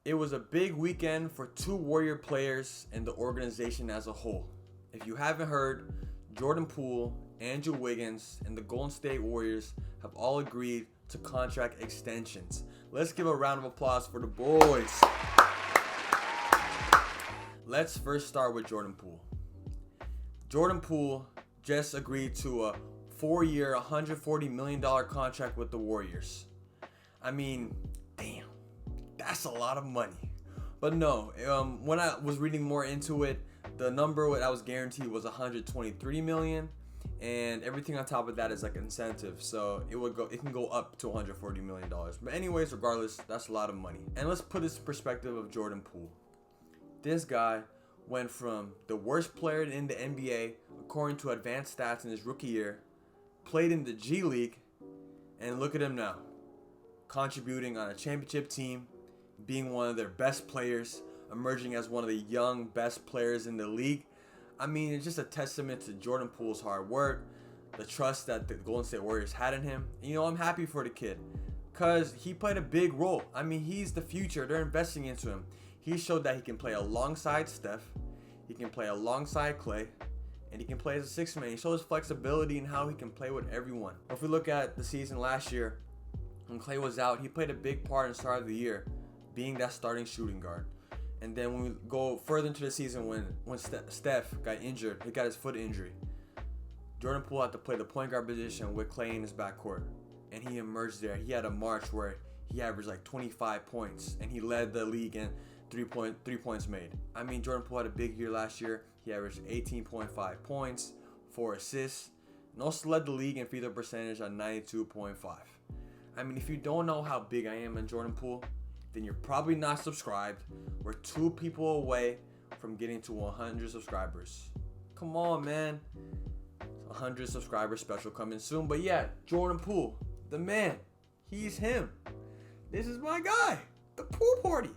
It was a big weekend for two Warrior players and the organization as a whole. If you haven't heard, Jordan Poole, Andrew Wiggins, and the Golden State Warriors have all agreed to contract extensions. Let's give a round of applause for the boys. Let's first start with Jordan Poole. Jordan Poole just agreed to a 4-year, $140 million contract with the Warriors. I mean, damn, that's a lot of money. But no, when I was reading more into it, the number that was guaranteed was $123 million, and everything on top of that is like incentive. So it can go up to $140 million. But anyways, regardless, that's a lot of money. And let's put this in perspective of Jordan Poole. This guy went from the worst player in the NBA, according to advanced stats in his rookie year, played in the G League, and look at him now, contributing on a championship team, being one of their best players, emerging as one of the young best players in the league. I mean, it's just a testament to Jordan Poole's hard work, the trust that the Golden State Warriors had in him. And, I'm happy for the kid because he played a big role. I mean, he's the future. They're investing into him. He showed that he can play alongside Steph, he can play alongside Clay, and he can play as a sixth man. He shows flexibility in how he can play with everyone. If we look at the season last year, when Clay was out, he played a big part in the start of the year, being that starting shooting guard. And then when we go further into the season, when Steph got injured, he got his foot injury, Jordan Poole had to play the point guard position with Clay in his backcourt. And he emerged there. He had a march where he averaged like 25 points, and he led the league in three points made. I mean, Jordan Poole had a big year last year. He averaged 18.5 points, 4 assists, and also led the league in free throw percentage at 92.5. I mean, if you don't know how big I am in Jordan Poole, then you're probably not subscribed. We're 2 people away from getting to 100 subscribers. Come on, man. 100 subscriber special coming soon. But yeah, Jordan Poole, the man. He's him. This is my guy. The pool party.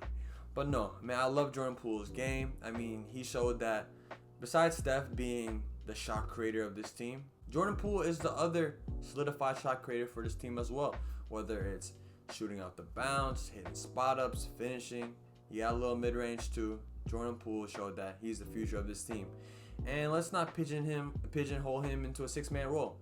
But no, man, I love Jordan Poole's game. I mean, he showed that besides Steph being the shot creator of this team, Jordan Poole is the other solidified shot creator for this team as well. Whether it's shooting out the bounce, hitting spot ups, finishing. He got a little mid-range too. Jordan Poole showed that he's the future of this team. And let's not pigeonhole him into a 6-man role.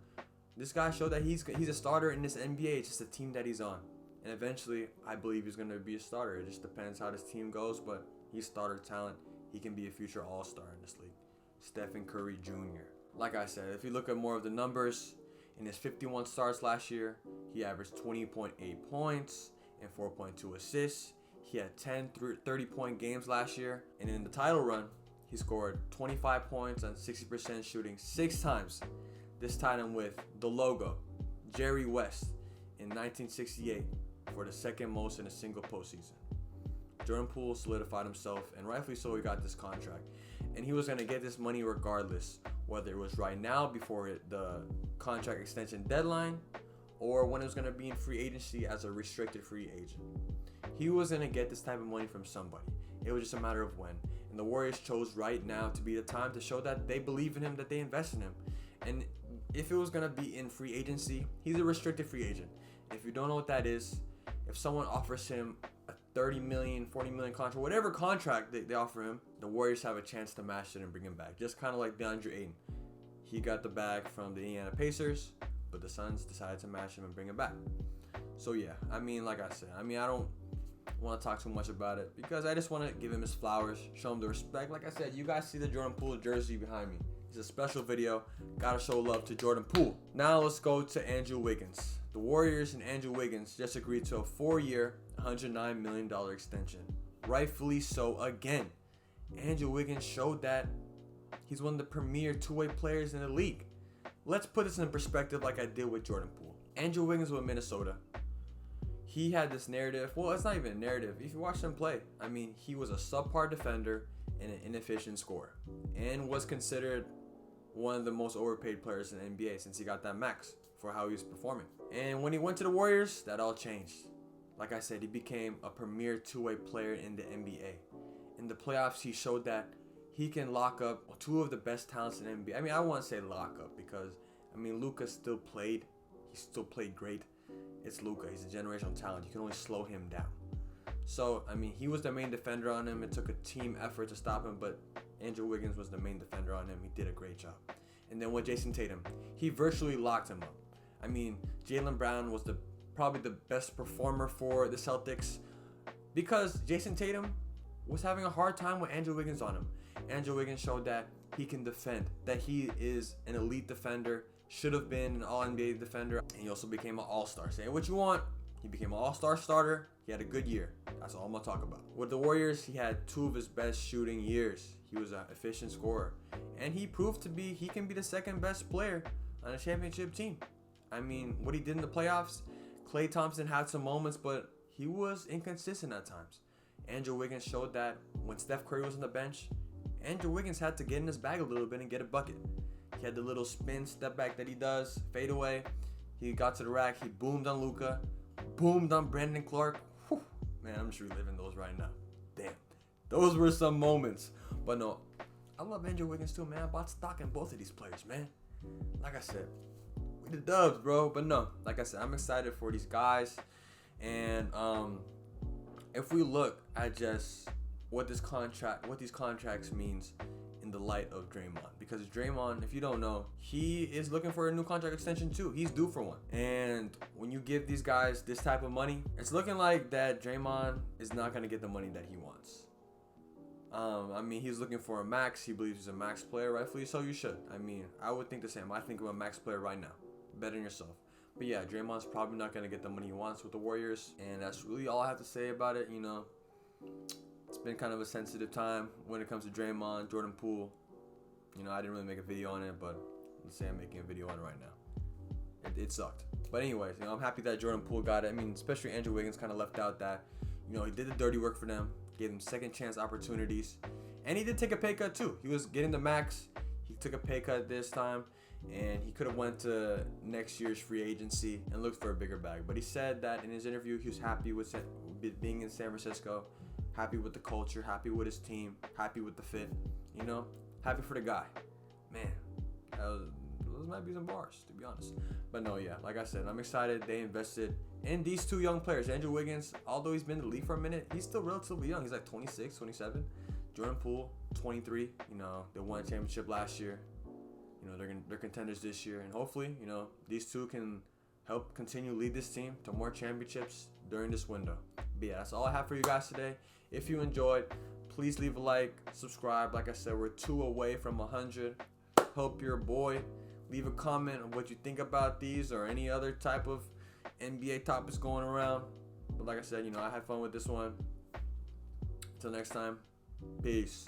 This guy showed that he's a starter in this NBA. It's just the team that he's on. And eventually, I believe he's going to be a starter. It just depends how this team goes, but he's starter talent. He can be a future all-star in this league. Stephen Curry Jr. Like I said, if you look at more of the numbers, in his 51 starts last year, he averaged 20.8 points and 4.2 assists. He had 10 30-point games last year. And in the title run, he scored 25 points on 60% shooting 6 times. This tied him with the logo, Jerry West, in 1968 for the second most in a single postseason. Jordan Poole solidified himself, and rightfully so, he got this contract. And he was going to get this money regardless, whether it was right now before the contract extension deadline or when it was going to be in free agency as a restricted free agent. He was going to get this type of money from somebody. It was just a matter of when. And the Warriors chose right now to be the time to show that they believe in him, that they invest in him. And if it was going to be in free agency, he's a restricted free agent. If you don't know what that is, if someone offers him a $30 million, $40 million contract, whatever contract they offer him, the Warriors have a chance to match it and bring him back. Just kind of like DeAndre Ayton. He got the bag from the Indiana Pacers, but the Suns decided to match him and bring him back. So yeah, I mean, like I said, I don't want to talk too much about it because I just want to give him his flowers, show him the respect. Like I said, you guys see the Jordan Poole jersey behind me. It's a special video. Gotta show love to Jordan Poole. Now let's go to Andrew Wiggins. The Warriors and Andrew Wiggins just agreed to a 4-year, $109 million extension. Rightfully so again. Andrew Wiggins showed that he's one of the premier two-way players in the league. Let's put this in perspective like I did with Jordan Poole. Andrew Wiggins with Minnesota. He had this narrative. Well, it's not even a narrative. If you watch him play, I mean, he was a subpar defender and an inefficient scorer and was considered one of the most overpaid players in the NBA since he got that max for how he was performing. And when he went to the Warriors, that all changed. Like I said, he became a premier two-way player in the NBA. In the playoffs, he showed that he can lock up 2 of the best talents in the NBA. I mean, I don't want to say lock up because, I mean, Luka still played. He still played great. It's Luka. He's a generational talent. You can only slow him down. So, I mean, he was the main defender on him. It took a team effort to stop him, but Andrew Wiggins was the main defender on him. He did a great job. And then with Jason Tatum, he virtually locked him up. I mean, Jaylen Brown was probably the best performer for the Celtics because Jason Tatum was having a hard time with Andrew Wiggins on him. Andrew Wiggins showed that he can defend, that he is an elite defender, should have been an All-NBA defender, and he also became an All-Star. Say what you want, he became an All-Star starter. He had a good year. That's all I'm going to talk about. With the Warriors, he had 2 of his best shooting years. He was an efficient scorer. And he proved he can be the second best player on a championship team. I mean, what he did in the playoffs, Klay Thompson had some moments, but he was inconsistent at times. Andrew Wiggins showed that when Steph Curry was on the bench, Andrew Wiggins had to get in his bag a little bit and get a bucket. He had the little spin step back that he does, fade away. He got to the rack. He boomed on Luka, boomed on Brandon Clark. Whew. Man, I'm just reliving those right now. Damn. Those were some moments. But no, I love Andrew Wiggins too, man. I bought stock in both of these players, man. Like I said, we the Dubs, bro. But no, like I said, I'm excited for these guys. And if we look at just what these contracts means in the light of Draymond, because Draymond, if you don't know, he is looking for a new contract extension too. He's due for one. And when you give these guys this type of money, it's looking like that Draymond is not going to get the money that he wants. I mean, he's looking for a max. He believes he's a max player, rightfully so. You should. I mean, I would think the same. I think I'm a max player right now. Bet on yourself. But yeah, Draymond's probably not going to get the money he wants with the Warriors. And that's really all I have to say about it. You know, it's been kind of a sensitive time when it comes to Draymond, Jordan Poole. You know, I didn't really make a video on it, but let's say I'm making a video on it right now. It sucked. But anyways, you know, I'm happy that Jordan Poole got it. I mean, especially Andrew Wiggins kind of left out that, you know, he did the dirty work for them, gave them second chance opportunities. And he did take a pay cut too. He was getting the max. He took a pay cut this time. And he could have went to next year's free agency and looked for a bigger bag. But he said that in his interview, he was happy with being in San Francisco, happy with the culture, happy with his team, happy with the fit, you know, happy for the guy. Man, those might be some bars, to be honest. But no, yeah, like I said, I'm excited. They invested in these 2 young players. Andrew Wiggins, although he's been in the league for a minute, he's still relatively young. He's like 26, 27. Jordan Poole, 23. You know, they won a championship last year. You know, they're contenders this year, and hopefully, you know, these 2 can help continue lead this team to more championships during this window. But yeah, that's all I have for you guys today. If you enjoyed, please leave a like, subscribe. Like I said, we're 2 away from 100. Help your boy. Leave a comment on what you think about these or any other type of NBA topics going around. But like I said, you know, I had fun with this one. Until next time, peace.